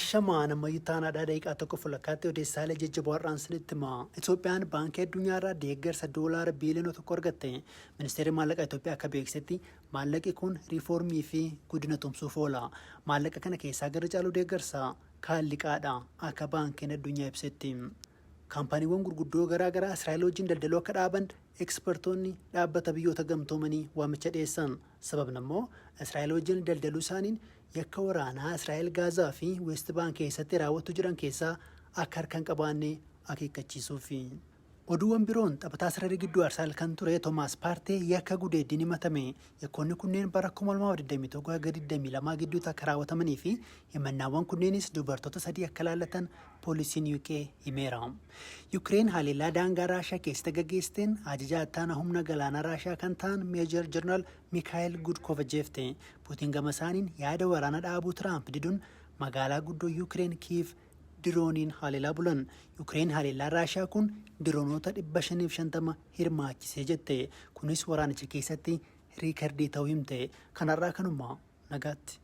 Shamaan ammayyitaana daqiiqaa tokko fulakkaatti odeessaalee jajjaboo har'aan sinitti himaa. Itoophiyaan baankii addunyaa irraa deeggarsa doolaara biiliyoona tokko argatte. Ministeerri maallaqaa Itoophiyaa akka beeksisetti maallaqi kun riifoormii fi guddina tumsuuf oola. Maallaqa kana keessaa gara caalu deeggarsa kaalliqaadha akka baankiin addunyaa ibsetti. Kaampaaniiwwan gurguddoo garaagaraa Israa'el wajjin daldaluu akka dhaaban ekspertoonni dhaabbata biyyoota gamtoomanii waamicha dhiyeessan. Sababni immoo Israa'el wajjin daldaluu isaaniin yakka waraanaa Israa'el Gaazaa fi West Bank keessatti raawwatu jiran keessaa akka harka hin qabaanne akeekkachiisuufi. Oduuwwan biroon taphataa sararii gidduu Arsenaal kan ture Toomaas Paartee yakka gudeeddiin himatame. Yakkoonni kunneen bara 2021-2022 gidduutti akka raawwatamanii fi himannaawwan kunneenis dubartoota 3 akka laallatan poolisiin UK himeera. Yuukireen haleellaa daangaa Raashiyaa keessatti gaggeessiteen ajajaa ittaanaa humna galaanaa Raashiyaa kan ta'an Meejor Jeneraal Miikaayil Gudkoof ajjeefte. Puutiin gama isaaniin yaada waraana dhaabuu Tiraamp diduun magaalaa guddoo Yuukireen Kiiv dirooniin haleelaa bulan. Yuukireen haleellaa Raashiyaa kun diroonota 550 hirmaachisee jette. Kunis waraanicha keessatti riikardii ta'uu himte. Kanarraa kanuma nagaatti.